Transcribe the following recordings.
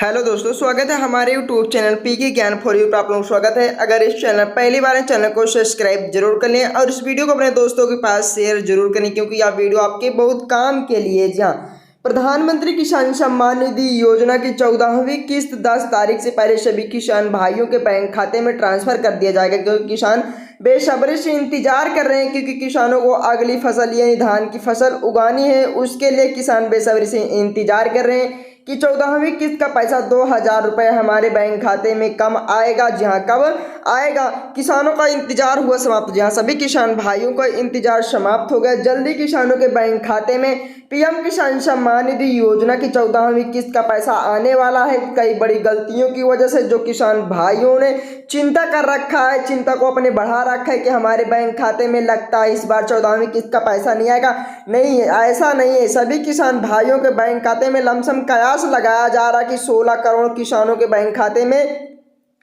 Hello दोस्तों, स्वागत है हमारे यूट्यूब चैनल पीके ज्ञान फॉर यू पर। आप लोगों को स्वागत है। अगर इस चैनल पहली बार है, चैनल को सब्सक्राइब जरूर कर लें और इस वीडियो को अपने दोस्तों के पास शेयर जरूर करें, क्योंकि यह वीडियो आपके बहुत काम के लिए। जहां प्रधानमंत्री किसान सम्मान निधि योजना की 14वीं किस्त 10 तारीख से पहले सभी किसान भाइयों के बैंक खाते में ट्रांसफर कर दिया जाएगा, क्योंकि किसान बेसब्री से इंतजार कर रहे हैं। क्योंकि किसानों को अगली फसल यानी धान की फसल उगानी है, उसके लिए किसान बेसब्री से इंतजार कर रहे हैं कि 14वीं किस्त का पैसा 2,000 रुपये हमारे बैंक खाते में कम आएगा। जहां कब आएगा, किसानों का इंतजार हुआ समाप्त। जहां सभी किसान भाइयों का इंतजार समाप्त हो गया। जल्दी किसानों के बैंक खाते में पीएम किसान सम्मान निधि योजना की 14वीं किस्त का पैसा आने वाला है। कई बड़ी गलतियों की वजह से जो किसान भाइयों ने चिंता कर रखा है, चिंता को अपने बढ़ा रखा है कि हमारे बैंक खाते में लगता है इस बार 14वीं किस्त का पैसा नहीं आएगा। नहीं है, ऐसा नहीं है। सभी किसान भाइयों के बैंक खाते में लमसम कयास लगाया जा रहा है कि 16 करोड़ किसानों के बैंक खाते में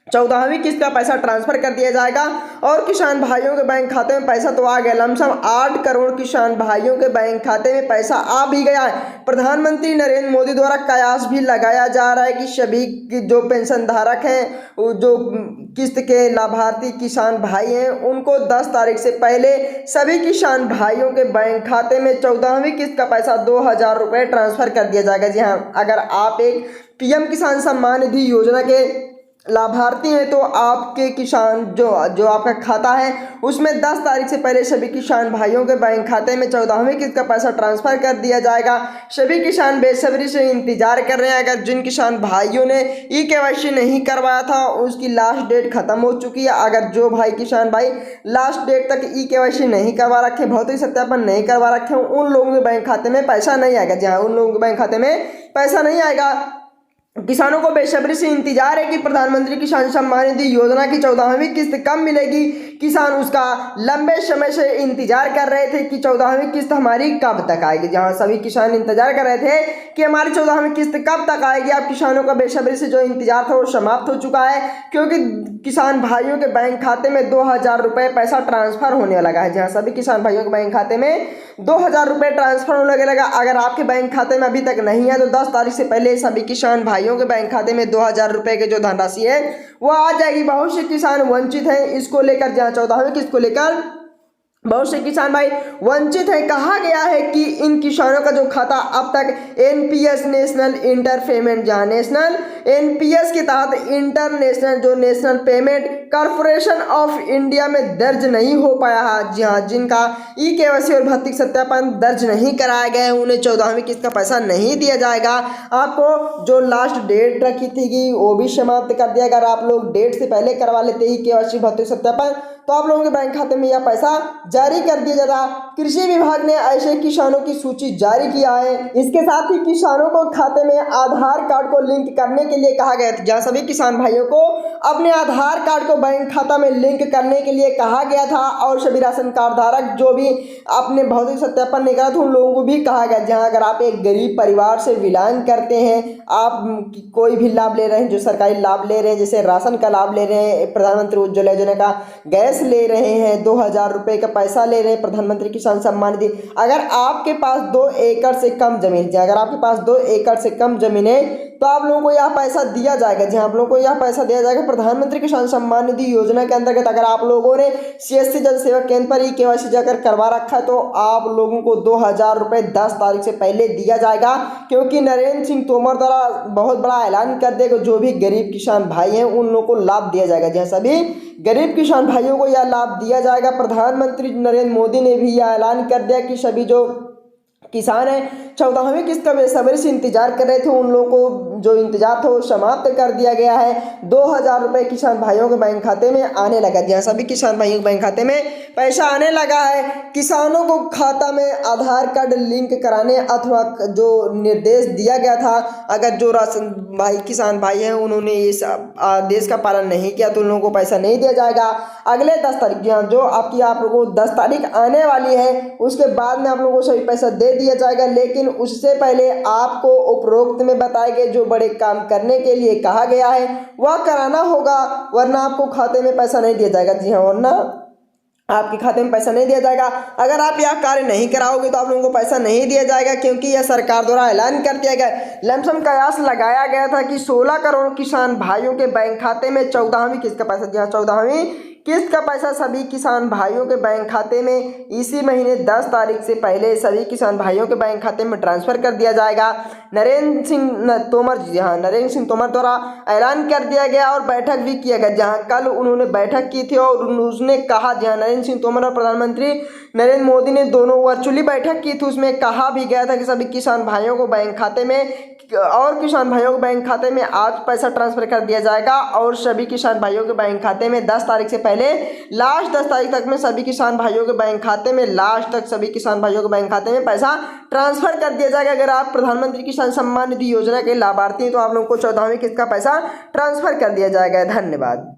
14वीं किस्त का पैसा ट्रांसफर कर दिया जाएगा। और किसान भाइयों के बैंक खाते में पैसा तो आ गया। लमसम 8 करोड़ किसान भाइयों के बैंक खाते में पैसा आ भी गया है। प्रधानमंत्री नरेंद्र मोदी द्वारा कयास भी लगाया जा रहा है कि सभी जो पेंशन धारक हैं, जो किस्त के लाभार्थी किसान भाई हैं, उनको 10 तारीख से पहले सभी किसान भाइयों के बैंक खाते में 14वीं किस्त का पैसा 2,000 रुपये ट्रांसफर कर दिया जाएगा। जी हाँ, अगर आप एक पीएम किसान सम्मान निधि योजना के लाभार्थी हैं तो आपके किसान जो आपका खाता है उसमें 10 तारीख से पहले सभी किसान भाइयों के बैंक खाते में 14वीं किस्त का पैसा ट्रांसफर कर दिया जाएगा। सभी किसान बेसब्री से इंतजार कर रहे हैं। अगर जिन किसान भाइयों ने ई-केवाईसी नहीं करवाया था, उसकी लास्ट डेट खत्म हो चुकी है। अगर जो भाई किसान भाई लास्ट डेट तक ई-केवाईसी नहीं करवा रखे, भौतिक सत्यापन नहीं करवा रखे, उन लोगों के बैंक खाते में पैसा नहीं आएगा। जी हाँ, उन लोगों के बैंक खाते में पैसा नहीं आएगा। किसानों को बेसब्री से इंतजार है कि प्रधानमंत्री किसान सम्मान निधि योजना की 14वीं किस्त कब मिलेगी। किसान उसका लंबे समय से इंतजार कर रहे थे कि 14वीं किस्त हमारी कब तक आएगी। जहां सभी किसान इंतजार कर रहे थे कि हमारी 14वीं किस्त कब तक आएगी। अब किसानों का बेसब्री से जो इंतजार था वो समाप्त हो चुका है, क्योंकि किसान भाइयों के बैंक खाते में 2,000 रुपये पैसा ट्रांसफर होने लगा है। जहां सभी किसान भाइयों के बैंक खाते में 2,000 रुपये ट्रांसफर होने लगा। अगर आपके बैंक खाते में अभी तक नहीं है तो 10 तारीख से पहले सभी किसान भाइयों के बैंक खाते में 2,000 रुपये के जो धनराशि है वो आ जाएगी। बहुत से किसान वंचित हैं इसको लेकर। जहां 14वीं किस्त को लेकर बहुत से किसान भाई वंचित हैं। कहा गया है कि इन किसानों का जो खाता अब तक एनपीएस नेशनल इंटर पेमेंट, जहां नेशनल एनपीएस के तहत इंटरनेशनल जो national payment corporation of India में दर्ज नहीं हो पाया है। जी हाँ, जिनका ई-केवाईसी और भौतिक सत्यापन दर्ज नहीं कराया गया है, उन्हें 14वीं किस्त का पैसा नहीं दिया जाएगा। आपको जो लास्ट डेट रखी थी कि वो भी समाप्त कर दिया। अगर आप लोग डेट से पहले करवा लेते ई-केवाईसी भौतिक सत्यापन तो आप लोगों के बैंक खाते में यह पैसा जारी कर दिया जाता। कृषि विभाग ने ऐसे किसानों की सूची जारी किया है। इसके साथ ही किसानों को खाते में आधार कार्ड को लिंक करने के लिए कहा गया था। जहां सभी किसान भाइयों को अपने आधार कार्ड को बैंक खाता में लिंक करने के लिए कहा गया था, और सभी राशन कार्ड धारक जो भी अपने भौतिक सत्यापन नहीं करा था उन लोगों को भी कहा गया। जहां अगर आप एक गरीब परिवार से बिलोंग करते हैं, आप कोई भी लाभ ले रहे हैं, जो सरकारी लाभ ले रहे हैं, जैसे राशन का लाभ ले रहे हैं, प्रधानमंत्री उज्ज्वला योजना का गैस ले रहे हैं, 2,000 रुपये का पैसा ले रहे हैं, प्रधानमंत्री किसान सम्मान निधि। अगर आपके पास 2 एकड़ से कम जमीन है, अगर आपके पास 2 एकड़ से कम जमीन है तो आप लोगों को यह पैसा दिया जाएगा। जहां आप लोगों को यह पैसा दिया जाएगा प्रधानमंत्री किसान सम्मान निधि योजना के अंतर्गत। अगर आप लोगों ने सीएससी जन सेवा केंद्र पर ई-केवाईसी जाकर करवा रखा है तो आप लोगों को 2,000 रुपये 10 तारीख से पहले दिया जाएगा, क्योंकि नरेंद्र सिंह तोमर द्वारा बहुत बड़ा ऐलान कर देगा जो भी गरीब किसान भाई हैं उन लोगों को लाभ दिया जाएगा। जहाँ सभी गरीब किसान भाइयों को यह लाभ दिया जाएगा। प्रधानमंत्री नरेंद्र मोदी ने भी यह ऐलान कर दिया कि सभी जो किसान हैं 14वीं किस्त का बेसब्री से इंतजार कर रहे थे, उन लोगों को जो इंतजार था वो समाप्त कर दिया गया है। 2,000 रुपये किसान भाइयों के बैंक खाते में आने लगा। जहाँ सभी किसान भाइयों के बैंक खाते में पैसा आने लगा है। किसानों को खाता में आधार कार्ड लिंक कराने अथवा जो निर्देश दिया गया था, अगर जो राशन भाई किसान भाई हैं उन्होंने इस आदेश का पालन नहीं किया तो उन लोगों को पैसा नहीं दिया जाएगा। अगले 10 तारीख जो आप लोगों को 10 तारीख आने वाली है, उसके बाद में आप लोगों को सभी पैसा दे दिया जाएगा। लेकिन उससे पहले आपको उपरोक्त में बताए गए जो बड़े काम करने के लिए कहा गया है वह कराना होगा, वरना आपको खाते में पैसा नहीं दिया जाएगा। जी हाँ, वरना आपके खाते में पैसा नहीं दिया जाएगा। अगर आप यह कार्य नहीं कराओगे तो आप लोगों को पैसा नहीं दिया जाएगा, क्योंकि यह सरकार द्वारा ऐलान कर दिया गया। लमसम कयास लगाया गया था कि 16 करोड़ किसान भाइयों के बैंक खाते में 14वीं किस्त का पैसा, जी हाँ 14वीं किस्त का पैसा सभी किसान भाइयों के बैंक खाते में इसी महीने 10 तारीख से पहले सभी किसान भाइयों के बैंक खाते में ट्रांसफर कर दिया जाएगा। नरेंद्र सिंह तोमर, जी हाँ नरेंद्र सिंह तोमर द्वारा ऐलान कर दिया गया और बैठक भी किया गया, जहां कल उन्होंने बैठक की थी और उसने कहा, जहां नरेंद्र सिंह तोमर और प्रधानमंत्री नरेंद्र मोदी ने दोनों वर्चुअली बैठक की थी, उसमें कहा भी गया था कि सभी किसान भाइयों को बैंक खाते में किसान भाइयों के बैंक खाते में आज पैसा ट्रांसफर कर दिया जाएगा और सभी किसान भाइयों के बैंक खाते में 10 तारीख से पहले लास्ट 10 तारीख तक में सभी किसान भाइयों के बैंक खाते में लास्ट तक सभी किसान भाइयों के बैंक खाते में पैसा ट्रांसफर कर दिया जाएगा। अगर आप प्रधानमंत्री किसान सम्मान निधि योजना के लाभार्थी हैं तो आप लोगों को 14वीं किस्त का पैसा ट्रांसफर कर दिया जाएगा। धन्यवाद।